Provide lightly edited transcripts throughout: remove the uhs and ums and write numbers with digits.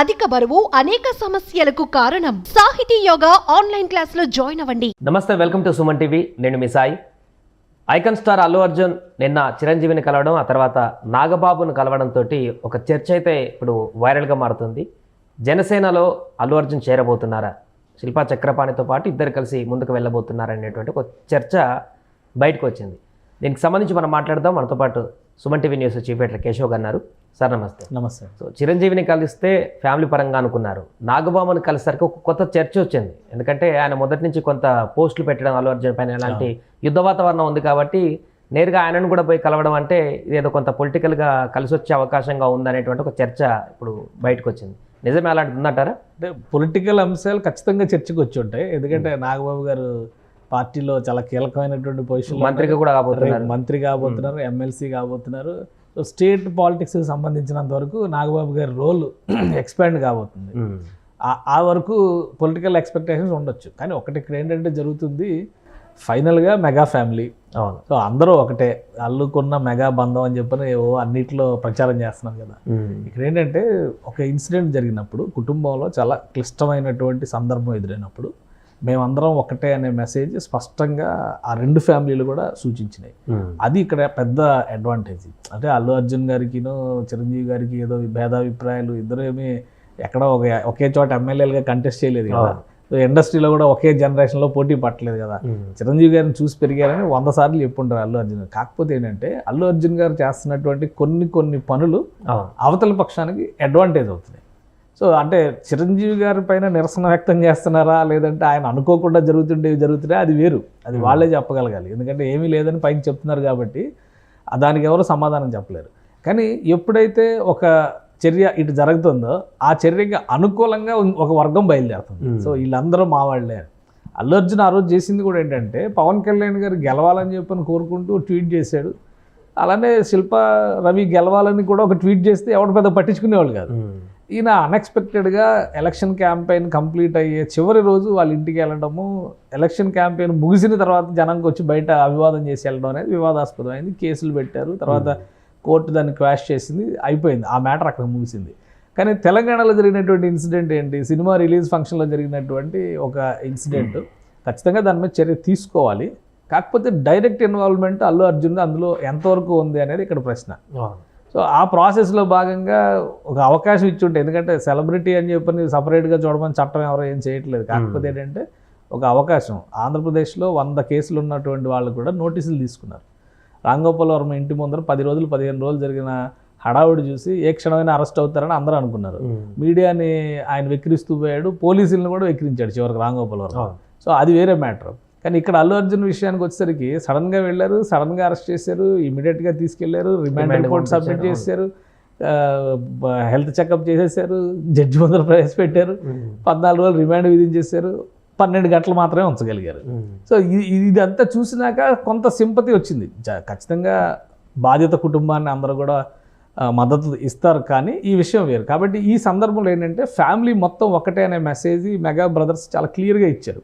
అధిక బరువు అనేక సమస్యలకు కారణం. సాహితీ యోగా ఆన్లైన్ క్లాసులో జాయిన్ అవ్వండి. నమస్తే, వెల్కమ్ టు సుమన్ టీవీ. నేను మీ సాయి. ఐకాన్ స్టార్ అల్లు అర్జున్ నిన్న చిరంజీవిని కలవడం, ఆ తర్వాత నాగబాబును కలవడంతో ఒక చర్చ అయితే ఇప్పుడు వైరల్గా మారుతుంది. జనసేనలో అల్లు అర్జున్ చేరబోతున్నారా, శిల్పా చక్రపాణితో పాటు ఇద్దరు కలిసి ముందుకు వెళ్ళబోతున్నారా అనేటువంటి ఒక చర్చ బయటకు వచ్చింది. దీనికి సంబంధించి మనం మాట్లాడదాం. మనతో పాటు Suman TV news chief editor Keshav గారు ఉన్నారు. సార్ నమస్తే. నమస్తే. సో చిరంజీవిని కలిస్తే ఫ్యామిలీ పరంగా అనుకున్నారు, నాగబాబుని కలిసరికి ఒక కొత్త చర్చ వచ్చింది. ఎందుకంటే ఆయన మొదటి నుంచి కొంత పోస్టులు పెట్టడం అల్లు అర్జున్ పైన ఎలాంటి యుద్ధ వాతావరణం ఉంది కాబట్టి నేరుగా ఆయనను కూడా పోయి కలవడం అంటే ఇదేదో కొంత పొలిటికల్గా కలిసి వచ్చే అవకాశంగా ఉందనేటువంటి ఒక చర్చ ఇప్పుడు బయటకు వచ్చింది. నిజమే అలాంటిది ఉందంటారా? అంటే పొలిటికల్ అంశాలు ఖచ్చితంగా చర్చకు వచ్చి ఉంటాయి. ఎందుకంటే నాగబాబు గారు పార్టీలో చాలా కీలకమైనటువంటి పొజిషన్, మంత్రిగా కూడా కాబోతున్నారు, మంత్రి కాబోతున్నారు, ఎమ్మెల్సీ కాబోతున్నారు. సో స్టేట్ పాలిటిక్స్కి సంబంధించినంత వరకు నాగబాబు గారి రోల్ ఎక్స్పాండ్ కాబోతుంది. ఆ వరకు పొలిటికల్ ఎక్స్పెక్టేషన్స్ ఉండొచ్చు. కానీ ఒకటి ఇక్కడ ఏంటంటే జరుగుతుంది, ఫైనల్గా మెగా ఫ్యామిలీ. అవును. సో అందరూ ఒకటే, అల్లుకున్న మెగా బంధం అని చెప్పని అన్నిట్లో ప్రచారం చేస్తున్నారు కదా. ఇక్కడ ఏంటంటే ఒక ఇన్సిడెంట్ జరిగినప్పుడు, కుటుంబంలో చాలా క్లిష్టమైనటువంటి సందర్భం ఎదురైనప్పుడు మేమందరం ఒకటే అనే మెసేజ్ స్పష్టంగా ఆ రెండు ఫ్యామిలీలు కూడా సూచించినాయి. అది ఇక్కడ పెద్ద అడ్వాంటేజ్. అంటే అల్లు అర్జున్ గారికినో చిరంజీవి గారికి ఏదో భేదాభిప్రాయాలు, ఇద్దరు ఏమి ఎక్కడో ఒకే చోట ఎమ్మెల్యేలుగా కంటెస్ట్ చేయలేదు కదా. ఇండస్ట్రీలో కూడా ఒకే జనరేషన్లో పోటీ పట్టలేదు కదా. చిరంజీవి గారిని చూసి పెరిగారని 100 సార్లు చెప్పుంటారు అల్లు అర్జున్ గారు. కాకపోతే ఏంటంటే అల్లు అర్జున్ గారు చేస్తున్నటువంటి కొన్ని పనులు అవతల పక్షానికి అడ్వాంటేజ్ అవుతున్నాయి. సో అంటే చిరంజీవి గారి పైన నిరసన వ్యక్తం చేస్తున్నారా, లేదంటే ఆయన అనుకోకుండా జరుగుతున్నాయి, అది వేరు. అది వాళ్ళే చెప్పగలగాలి. ఎందుకంటే ఏమీ లేదని పైకి చెప్తున్నారు కాబట్టి దానికి ఎవరు సమాధానం చెప్పలేరు. కానీ ఎప్పుడైతే ఒక చర్య ఇటు జరుగుతుందో ఆ చర్యకి అనుకూలంగా ఒక వర్గం బయలుదేరుతుంది. సో వీళ్ళందరూ మా వాళ్ళే. అల్లు అర్జున్ ఆ రోజు చేసింది కూడా ఏంటంటే పవన్ కళ్యాణ్ గారు గెలవాలని చెప్పని కోరుకుంటూ ట్వీట్ చేశాడు. అలానే శిల్పా రవి గెలవాలని కూడా ఒక ట్వీట్ చేస్తే ఎవరు పెద్ద పట్టించుకునేవాళ్ళు కాదు. ఈయన అన్ఎక్స్పెక్టెడ్గా ఎలక్షన్ క్యాంపెయిన్ కంప్లీట్ అయ్యే చివరి రోజు వాళ్ళ ఇంటికి వెళ్ళడము, ఎలక్షన్ క్యాంపెయిన్ ముగిసిన తర్వాత జనంకి వచ్చి బయట అవివాదం చేసి వెళ్ళడం అనేది వివాదాస్పదమైంది. కేసులు పెట్టారు, తర్వాత కోర్టు దాన్ని క్వాష్ చేసింది, అయిపోయింది. ఆ మ్యాటర్ అక్కడ ముగిసింది. కానీ తెలంగాణలో జరిగినటువంటి ఇన్సిడెంట్ ఏంటి, సినిమా రిలీజ్ ఫంక్షన్లో జరిగినటువంటి ఒక ఇన్సిడెంట్. ఖచ్చితంగా దాని మీద చర్య తీసుకోవాలి. కాకపోతే డైరెక్ట్ ఇన్వాల్వ్మెంట్ అల్లు అర్జున్ అందులో ఎంతవరకు ఉంది అనేది ఇక్కడ ప్రశ్న. సో ఆ ప్రాసెస్లో భాగంగా ఒక అవకాశం ఇచ్చి ఉంటే, ఎందుకంటే సెలబ్రిటీ అని చెప్పని సపరేట్గా చూడమని చట్టం ఎవరో ఏం చేయట్లేదు. కాకపోతే ఏంటంటే ఒక అవకాశం, ఆంధ్రప్రదేశ్లో 100 కేసులు ఉన్నటువంటి వాళ్ళు కూడా నోటీసులు తీసుకున్నారు. రాంగోపాల్ వర్మ ఇంటి ముందర 10 రోజులు 15 రోజులు జరిగిన హడావుడి చూసి ఏ క్షణమైనా అరెస్ట్ అవుతారని అందరూ అనుకున్నారు. మీడియాని ఆయన వెక్కిరిస్తూ పోయాడు, పోలీసులను కూడా వెక్కిరించాడు చివరికి రాంగోపాల్ వర్మ. సో అది వేరే మ్యాటర్. కానీ ఇక్కడ అల్లు అర్జున్ విషయానికి వచ్చేసరికి సడన్గా వెళ్ళారు, సడన్గా అరెస్ట్ చేశారు, ఇమీడియట్గా తీసుకెళ్లారు, రిమాండ్ రిపోర్ట్ సబ్మిట్ చేశారు, హెల్త్ చెకప్ చేసేసారు, జడ్జి ముందర ప్రవేశపెట్టారు, 14 రోజులు రిమాండ్ విధించేశారు, 12 గంటలు మాత్రమే ఉంచగలిగారు. సో ఇదంతా చూసినాక కొంత సింపతి వచ్చింది. ఖచ్చితంగా బాధిత కుటుంబాన్ని అందరూ కూడా మద్దతు ఇస్తారు, కానీ ఈ విషయం వేరు. కాబట్టి ఈ సందర్భంలో ఏంటంటే ఫ్యామిలీ మొత్తం ఒకటే అనే మెసేజ్ మెగా బ్రదర్స్ చాలా క్లియర్గా ఇచ్చారు.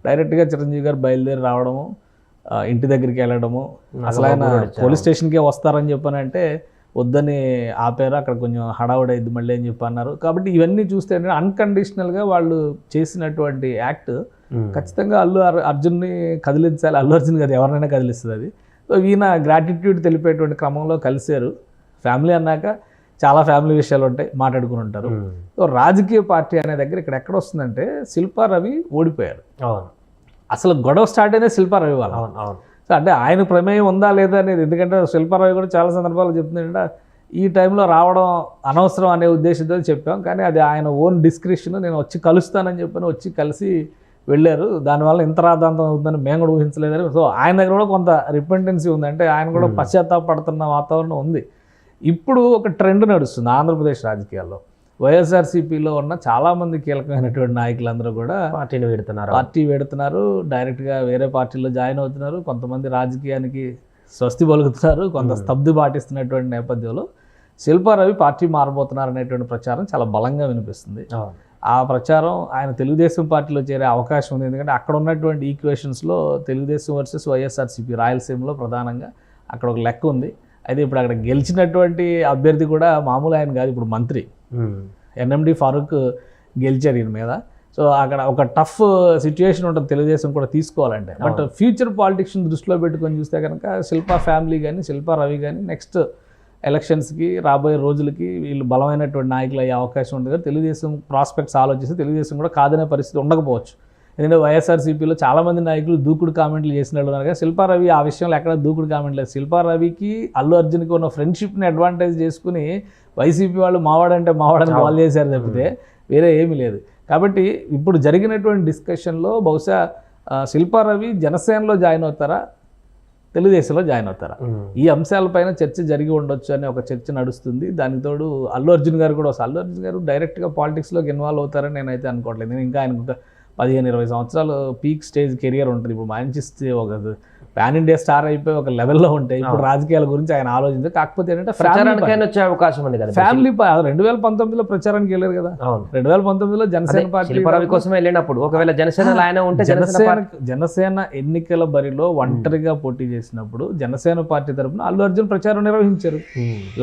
డైరెక్ట్గా చిరంజీవి గారు బయలుదేరి రావడము, ఇంటి దగ్గరికి వెళ్ళడము, అసలు ఆయన పోలీస్ స్టేషన్కే వస్తారని చెప్పానంటే వద్దని ఆపారు. అక్కడ కొంచెం హడావుడి అయింది మళ్ళీ అని చెప్పి అన్నారు. కాబట్టి ఇవన్నీ చూస్తే ఏంటంటే అన్కండిషనల్గా వాళ్ళు చేసినటువంటి యాక్ట్ ఖచ్చితంగా అల్లు అర్జున్ని కదిలించాలి. అల్లు అర్జున్ కదా ఎవరినైనా కదిలిస్తుంది అది. సో ఈయన గ్రాటిట్యూడ్ తెలిపేటువంటి క్రమంలో కలిశారు. ఫ్యామిలీ అన్నాక చాలా ఫ్యామిలీ విషయాలు ఉంటాయి, మాట్లాడుకుని ఉంటారు. సో రాజకీయ పార్టీ అనే దగ్గర ఇక్కడ ఎక్కడ వస్తుందంటే శిల్పా రవి ఓడిపోయారు. అసలు గొడవ స్టార్ట్ అయినా శిల్పా రవి వాళ్ళ. సో అంటే ఆయన ప్రమేయం ఉందా లేదా అనేది, ఎందుకంటే శిల్పా రవి కూడా చాలా సందర్భాలు చెప్తుందంటే ఈ టైంలో రావడం అనవసరం అనే ఉద్దేశంతో చెప్పాం, కానీ అది ఆయన ఓన్ డిస్క్రిప్షన్, నేను వచ్చి కలుస్తానని చెప్పని వచ్చి కలిసి వెళ్ళారు. దానివల్ల ఇంత రాద్ధాంతం అవుతుందని మేము కూడా ఊహించలేదని. సో ఆయన దగ్గర కూడా కొంత రిపెంటెన్సీ ఉంది, అంటే ఆయన కూడా పశ్చాత్తాపడుతున్న వాతావరణం ఉంది. ఇప్పుడు ఒక ట్రెండ్ నడుస్తుంది ఆంధ్రప్రదేశ్ రాజకీయాల్లో. వైఎస్ఆర్సీపీలో ఉన్న చాలామంది కీలకమైనటువంటి నాయకులందరూ కూడా పార్టీ పెడుతున్నారు, డైరెక్ట్గా వేరే పార్టీలో జాయిన్ అవుతున్నారు. కొంతమంది రాజకీయానికి స్వస్తి పలుకుతున్నారు, కొంత స్తబ్ది పాటిస్తున్నటువంటి నేపథ్యంలో శిల్పా రవి పార్టీ మారబోతున్నారు అనేటువంటి ప్రచారం చాలా బలంగా వినిపిస్తుంది. ఆ ప్రచారం ఆయన తెలుగుదేశం పార్టీలో చేరే అవకాశం ఉంది. ఎందుకంటే అక్కడ ఉన్నటువంటి ఈక్వేషన్స్లో తెలుగుదేశం వర్సెస్ వైఎస్ఆర్సీపీ రాయలసీమలో ప్రధానంగా అక్కడ ఒక లెక్క ఉంది. అయితే ఇప్పుడు అక్కడ గెలిచినటువంటి అభ్యర్థి కూడా మామూలు ఆయన కాదు, ఇప్పుడు మంత్రి. ఎన్ఎండి ఫారూక్ గెలిచారు ఈయన మీద. సో అక్కడ ఒక టఫ్ సిచ్యుయేషన్ ఉంటుంది తెలుగుదేశం కూడా తీసుకోవాలంటే. బట్ ఫ్యూచర్ పాలిటిక్స్ని దృష్టిలో పెట్టుకొని చూస్తే కనుక శిల్పా ఫ్యామిలీ కానీ శిల్పా రవి కానీ నెక్స్ట్ ఎలక్షన్స్కి రాబోయే రోజులకి వీళ్ళు బలమైనటువంటి నాయకులు అయ్యే అవకాశం ఉంది. కదా తెలుగుదేశం ప్రాస్పెక్ట్స్ ఆలోచిస్తే తెలుగుదేశం కూడా కాదనే పరిస్థితి ఉండకపోవచ్చు. ఎందుకంటే వైఎస్ఆర్సీపీలో చాలామంది నాయకులు దూకుడు కామెంట్లు చేసినట్టు ఉన్నారు కదా. శిల్పా రవి ఆ విషయంలో ఎక్కడ దూకుడు కామెంట్ లేదు. శిల్పా రవికి అల్లు అర్జున్కి ఉన్న ఫ్రెండ్షిప్ని అడ్వాంటేజ్ చేసుకుని వైసీపీ వాళ్ళు మావాడంటే మావాడని కాల్ చేశారు తప్పితే వేరే ఏమీ లేదు. కాబట్టి ఇప్పుడు జరిగినటువంటి డిస్కషన్లో బహుశా శిల్పా రవి జనసేనలో జాయిన్ అవుతారా, తెలుగుదేశంలో జాయిన్ అవుతారా, ఈ అంశాలపైన చర్చ జరిగి ఉండొచ్చు అనే ఒక చర్చ నడుస్తుంది. దానికి తోడు అల్లు అర్జున్ గారు కూడా వస్తారు. అల్లు అర్జున్ గారు డైరెక్ట్గా పాలిటిక్స్లోకి ఇన్వాల్వ్ అవుతారని నేనైతే అనుకోవట్లేదు. నేను ఇంకా ఆయనకు ఒక 15-20 సంవత్సరాలు పీక్ స్టేజ్ కెరియర్ ఉంటుంది. ఇప్పుడు మంచి ఒక పాన్ ఇండియా స్టార్ అయిపోయి ఒక లెవెల్లో ఉంటాయి. ఇప్పుడు రాజకీయాల గురించి ఆయన ఆలోచించారు. కాకపోతే ఏంటంటే వచ్చే అవకాశం ఉంది కదా. ఫ్యామిలీ 2019లో ప్రచారానికి వెళ్ళారు కదా. 2019లో జనసేన పార్టీ కోసం వెళ్ళినప్పుడు ఒకవేళ జనసేనలో ఆయన ఉంటే జనసేన ఎన్నికల బరిలో ఒంటరిగా పోటీ చేసినప్పుడు జనసేన పార్టీ తరఫున అల్లు అర్జున్ ప్రచారం నిర్వహించారు.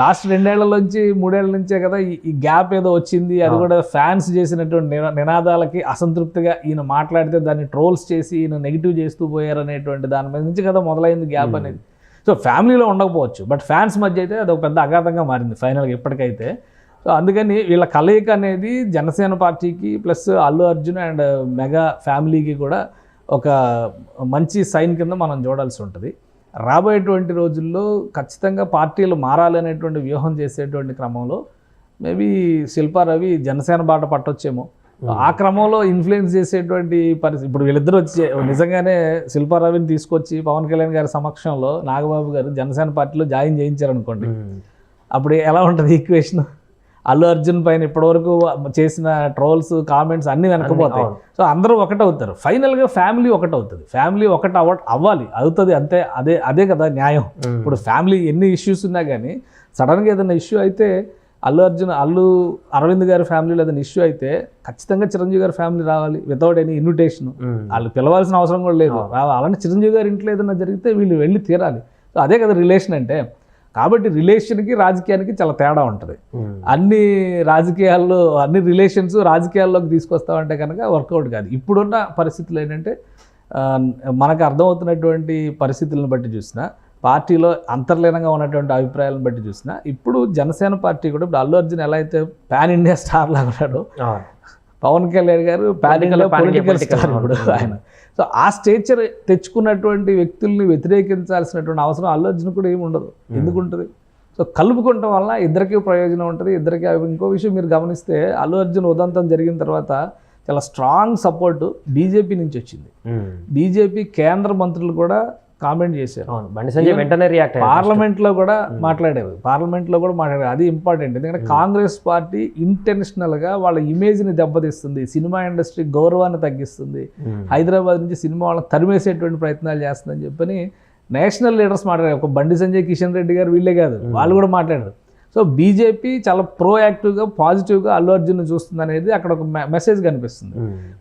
లాస్ట్ 2 ఏళ్ల నుంచి 3 ఏళ్ల నుంచే కదా ఈ గ్యాప్ ఏదో వచ్చింది. అది కూడా ఫ్యాన్స్ చేసినటువంటి నినాదాలకి అసంతృప్తిగా ఈయన మాట్లాడితే దాన్ని ట్రోల్స్ చేసి ఈయన నెగిటివ్ చేస్తూ పోయారు అనేటువంటి దాని మీద కదా మొదలైంది గ్యాప్ అనేది. సో ఫ్యామిలీలో ఉండకపోవచ్చు, బట్ ఫ్యాన్స్ మధ్య అయితే అది ఒక పెద్ద అఘాతంగా మారింది ఫైనల్గా ఇప్పటికైతే. సో అందుకని వీళ్ళ కలయిక అనేది జనసేన పార్టీకి plus Allu Arjun and mega ఫ్యామిలీకి కూడా ఒక మంచి సైన్ కింద మనం చూడాల్సి ఉంటుంది. రాబోయేటువంటి రోజుల్లో ఖచ్చితంగా పార్టీలు మారాలనేటువంటి వ్యూహం చేసేటువంటి క్రమంలో మేబీ శిల్పా రవి జనసేన బాట పట్టొచ్చేమో. ఆ క్రమంలో ఇన్ఫ్లుయెన్స్ చేసేటువంటి పరిస్థితి ఇప్పుడు వీళ్ళిద్దరూ వచ్చి నిజంగానే శిల్పా రవిని తీసుకొచ్చి పవన్ కళ్యాణ్ గారి సమక్షంలో నాగబాబు గారు జనసేన పార్టీలో జాయిన్ చేయించారనుకోండి, అప్పుడు ఎలా ఉంటుంది ఈక్వేషన్? అల్లు అర్జున్ పైన ఇప్పటివరకు చేసిన ట్రోల్స్ కామెంట్స్ అన్నీ వెనకపోతాయి. సో అందరూ ఒకటవుతారు. ఫైనల్గా ఫ్యామిలీ ఒకటవుతుంది. ఫ్యామిలీ ఒకటి అవ్వాలి, అవుతుంది అంతే. అదే కదా న్యాయం. ఇప్పుడు ఫ్యామిలీ ఎన్ని ఇష్యూస్ ఉన్నా కానీ సడన్గా ఏదైనా ఇష్యూ అయితే అల్లు అరవింద్ గారి ఫ్యామిలీలో ఏదైనా ఇష్యూ అయితే ఖచ్చితంగా చిరంజీవి గారి ఫ్యామిలీ రావాలి వితౌట్ ఎనీ ఇన్విటేషన్. వాళ్ళు పిలవాల్సిన అవసరం కూడా లేదు, రావాలి. అలాంటి చిరంజీవి గారి ఇంట్లో ఏదైనా జరిగితే వీళ్ళు వెళ్ళి తీరాలి. సో అదే కదా రిలేషన్ అంటే. కాబట్టి రిలేషన్కి రాజకీయానికి చాలా తేడా ఉంటుంది. అన్ని రాజకీయాల్లో అన్ని రిలేషన్స్ రాజకీయాల్లోకి తీసుకొస్తామంటే కనుక వర్కౌట్ కాదు. ఇప్పుడున్న పరిస్థితులు ఏంటంటే మనకు అర్థమవుతున్నటువంటి పరిస్థితులను బట్టి చూసినా, పార్టీలో అంతర్లీనంగా ఉన్నటువంటి అభిప్రాయాలను బట్టి చూసినా, ఇప్పుడు జనసేన పార్టీ కూడా ఇప్పుడు అల్లు అర్జున్ ఎలా అయితే పాన్ ఇండియా స్టార్ లాగా ఉన్నాడో, పవన్ కళ్యాణ్ గారు పాన్ ఇండియా పొలిటికల్ స్టార్ ఇప్పుడు ఆయన. సో ఆ స్టేచర్ తెచ్చుకున్నటువంటి వ్యక్తుల్ని వ్యతిరేకించాల్సినటువంటి అవసరం అల్లు అర్జున్ కూడా ఏమి ఉండదు. ఎందుకుంటుంది? సో కలుపుకోవటం వల్ల ఇద్దరికీ ప్రయోజనం ఉంటుంది. ఇద్దరికి ఇంకో విషయం మీరు గమనిస్తే అల్లు అర్జున్ ఉదంతం జరిగిన తర్వాత చాలా స్ట్రాంగ్ సపోర్ట్ బీజేపీ నుంచి వచ్చింది. బీజేపీ కేంద్ర మంత్రులు కూడా కామెంట్ చేశారు. వెంటనే రియాక్ట్ పార్లమెంట్లో కూడా మాట్లాడారు. అది ఇంపార్టెంట్. ఎందుకంటే కాంగ్రెస్ పార్టీ ఇంటెన్షనల్గా వాళ్ళ ఇమేజ్ని దెబ్బతీస్తుంది, సినిమా ఇండస్ట్రీ గౌరవాన్ని తగ్గిస్తుంది, హైదరాబాద్ నుంచి సినిమా వాళ్ళని తరిమేసేటువంటి ప్రయత్నాలు చేస్తుందని చెప్పని నేషనల్ లీడర్స్ మాట్లాడారు. ఒక బండి సంజయ్, కిషన్ రెడ్డి గారు వీళ్ళే కాదు, వాళ్ళు కూడా మాట్లాడారు. సో బీజేపీ చాలా ప్రోయాక్టివ్గా పాజిటివ్గా అల్లు అర్జున్ చూస్తుంది అనేది అక్కడ ఒక మెసేజ్ కనిపిస్తుంది.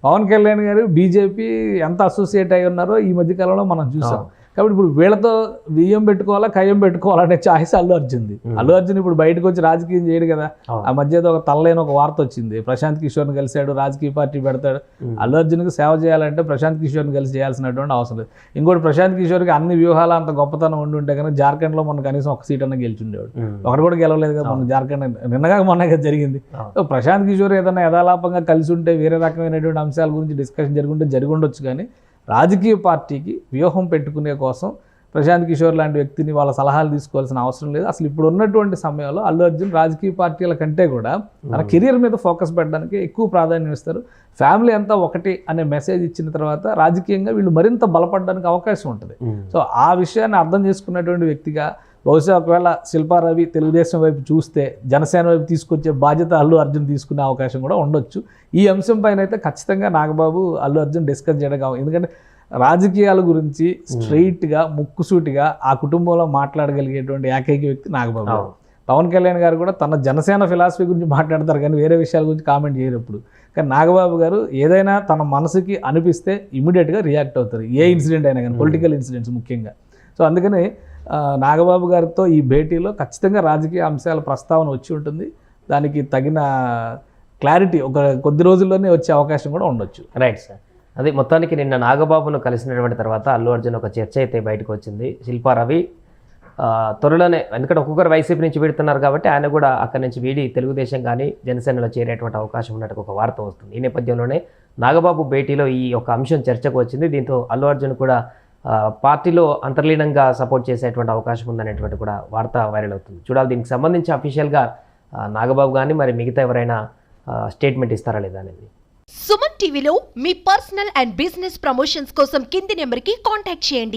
పవన్ కళ్యాణ్ గారు బీజేపీ ఎంత అసోసియేట్ అయి ఉన్నారో ఈ మధ్యకాలంలో మనం చూసాం. కాబట్టి ఇప్పుడు వీళ్ళతో బియ్యం పెట్టుకోవాలా కయ్యం పెట్టుకోవాలనే ఛాయిస్ అల్లు అర్జున్ది. అల్లు అర్జున్ ఇప్పుడు బయటకు వచ్చి రాజకీయం చేయడు కదా. ఆ మధ్య ఒక తల్లైన ఒక వార్త వచ్చింది, ప్రశాంత్ కిషోర్ని కలిశాడు, రాజకీయ పార్టీ పెడతాడు. అల్లు అర్జున్కి సేవ చేయాలంటే ప్రశాంత్ కిషోర్ని కలిసి చేయాల్సినటువంటి అవసరం లేదు. ఇంకోటి, ప్రశాంత్ కిషోర్కి అన్ని వ్యూహాలు అంత గొప్పతనం ఉండి ఉంటే కనుక జార్ఖండ్లో మొన్న కనీసం ఒక సీట్ అన్న గెలిచిండేవాడు. ఒకటి కూడా గెలవలేదు కదా మన జార్ఖండ్, నిన్నగా మొన్నగా జరిగింది. సో ప్రశాంత్ కిషోర్ ఏదైనా యథాలాపంగా కలిసి ఉంటే వేరే రకమైనటువంటి అంశాల గురించి డిస్కషన్ జరిగి ఉండొచ్చు. కానీ రాజకీయ పార్టీకి వ్యూహం పెట్టుకునే కోసం ప్రశాంత్ కిషోర్ లాంటి వ్యక్తిని వాళ్ళ సలహాలు తీసుకోవాల్సిన అవసరం లేదు. అసలు ఇప్పుడు ఉన్నటువంటి సమయంలో అల్లు అర్జున్ రాజకీయ పార్టీల కంటే కూడా తన కెరీర్ మీద ఫోకస్ పెట్టడానికి ఎక్కువ ప్రాధాన్యం ఇస్తారు. ఫ్యామిలీ అంతా ఒకటి అనే మెసేజ్ ఇచ్చిన తర్వాత రాజకీయంగా వీళ్ళు మరింత బలపడడానికి అవకాశం ఉంటుంది. సో ఆ విషయాన్ని అర్థం చేసుకున్నటువంటి వ్యక్తిగా బహుశా ఒకవేళ శిల్పా రవి తెలుగుదేశం వైపు చూస్తే జనసేన వైపు తీసుకొచ్చే బాధ్యత అల్లు అర్జున్ తీసుకునే అవకాశం కూడా ఉండొచ్చు. ఈ అంశం పైన అయితే ఖచ్చితంగా నాగబాబు అల్లు అర్జున్ డిస్కస్ చేయడం కావాలి. ఎందుకంటే రాజకీయాల గురించి స్ట్రెయిట్గా ముక్కుసూటిగా ఆ కుటుంబంలో మాట్లాడగలిగేటువంటి ఏకైక వ్యక్తి నాగబాబు. పవన్ కళ్యాణ్ గారు కూడా తన జనసేన ఫిలాసఫీ గురించి మాట్లాడతారు కానీ వేరే విషయాల గురించి కామెంట్ చేయరు ఎప్పుడు. కానీ నాగబాబు గారు ఏదైనా తన మనసుకి అనిపిస్తే ఇమీడియట్గా రియాక్ట్ అవుతారు, ఏ ఇన్సిడెంట్ అయినా కానీ, పొలిటికల్ ఇన్సిడెంట్స్ ముఖ్యంగా. సో అందుకని నాగబాబు గారితో ఈ భేటీలో ఖచ్చితంగా రాజకీయ అంశాల ప్రస్తావన వచ్చి ఉంటుంది. దానికి తగిన క్లారిటీ ఒక కొద్ది రోజుల్లోనే వచ్చే అవకాశం కూడా ఉండొచ్చు. Right sir. అది మొత్తానికి నిన్న నాగబాబును కలిసినటువంటి తర్వాత అల్లు అర్జున్ ఒక చర్చ అయితే బయటకు వచ్చింది. శిల్పా రవి త్వరలోనే, ఎందుకంటే ఒక్కొక్కరు వైసీపీ నుంచి వీడుతున్నారు కాబట్టి ఆయన కూడా అక్కడి నుంచి వీడి తెలుగుదేశం కానీ జనసేనలో చేరేటువంటి అవకాశం ఉన్నట్టు ఒక వార్త వస్తుంది. ఈ నేపథ్యంలోనే నాగబాబు భేటీలో ఈ ఒక అంశం చర్చకు వచ్చింది. దీంతో అల్లు అర్జున్ కూడా పార్టీలో అంతర్లీనంగా సపోర్ట్ చేసేటువంటి అవకాశం ఉందనేటువంటి కూడా వార్త వైరల్ అవుతుంది. చూడాలి దీనికి సంబంధించి అఫీషియల్గా నాగబాబు కానీ మరి మిగతా ఎవరైనా స్టేట్మెంట్ ఇస్తారా లేదా అనేది. సుమన్ టీవీలో మీ పర్సనల్ అండ్ బిజినెస్ ప్రమోషన్స్ కోసం కింది నెంబర్కి కాంటాక్ట్ చేయండి.